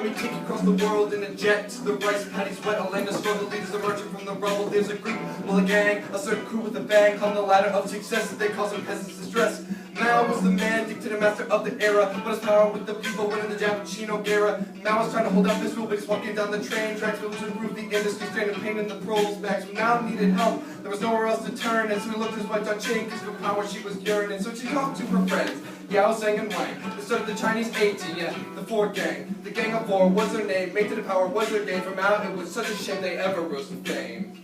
Let me take you across the world in a jet to the rice paddies wet. A land of struggle leaders emerging from the rubble. There's a group, well a gang, a certain crew with a bang, on the ladder of success that they call some peasants distress. Mao was the man, dictator master of the era, but his power with the people winning the jap-chino Guerra. Mao was trying to hold out this rule, but he's walking down the train tracks to improve the industry, strain of pain in the prol's backs. Mao needed help, there was nowhere else to turn, and so he looked at his wife Jiang Qing, because for power she was yearning. So she talked to her friends, Yao, Zhang, and Wang. They started the Chinese 18, yeah, the Four Gang. The Gang of Four was their name, made to the power was their game. For Mao, it was such a shame they ever rose to fame.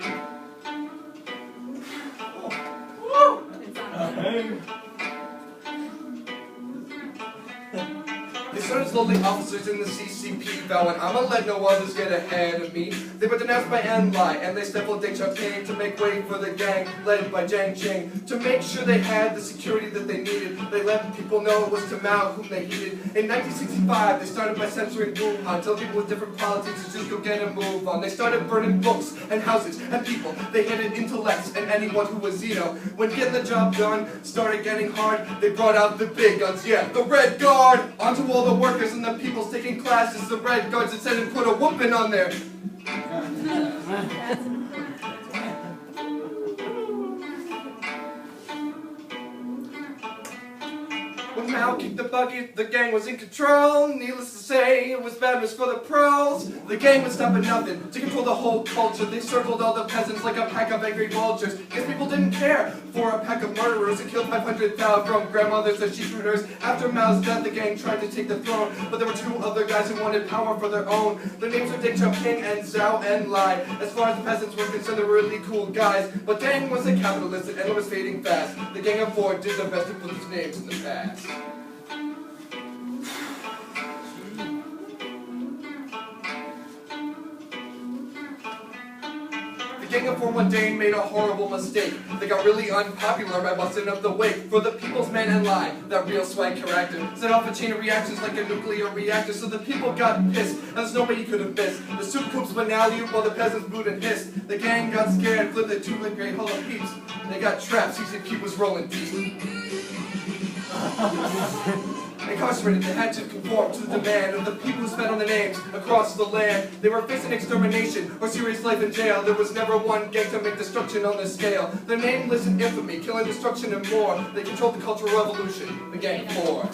They started slowly, officers in the CCP vowing, I'ma let no others get ahead of me. They were denounced by Enlai, and they stifled Deng Xiaoping to make way for the gang led by Jiang Qing. To make sure they had the security that they needed, they let people know it was to Mao whom they heeded. In 1965, they started by censoring Wuhan, telling people with different politics to just go get a move on. They started burning books and houses and people. They hated intellects and anyone who was Zeno. When getting the job done started getting hard, they brought out the big guns, yeah, the Red Guard, onto all the workers and the people's taking classes. The Red Guards that said and put a whooping on there. When Mao kicked the bucket, the gang was in control. Needless to say, it was bad news for the pros. The gang was stopping nothing to control the whole culture. They circled all the peasants like a pack of angry vultures. Guess people didn't care for a pack of murderers who killed 500,000 from grandmothers to sheetrooters. After Mao's death, the gang tried to take the throne, but there were two other guys who wanted power for their own. Their names were Deng Xiaoping and Zhao Enlai. As far as the peasants were concerned, they were really cool guys. But Deng was a capitalist and it was fading fast. The Gang of Four did their best to put these names in the past. The Gang of Four one day made a horrible mistake. They got really unpopular by busting up the wake for the people's man and lie. That real swag character set off a chain of reactions like a nuclear reactor. So the people got pissed, and there's no way you could have missed. The soup coops banality while the peasants booed and hissed. The gang got scared and flipped the two-lit great hull of peeps. They got trapped, CCP was rolling deep. Incarcerated, they had to conform to the demand of the people who spent on the names across the land. They were facing extermination or serious life in jail. There was never one gang to make destruction on this scale. Their nameless in infamy, killing, destruction, and more. They controlled the Cultural Revolution, the Gang of Four.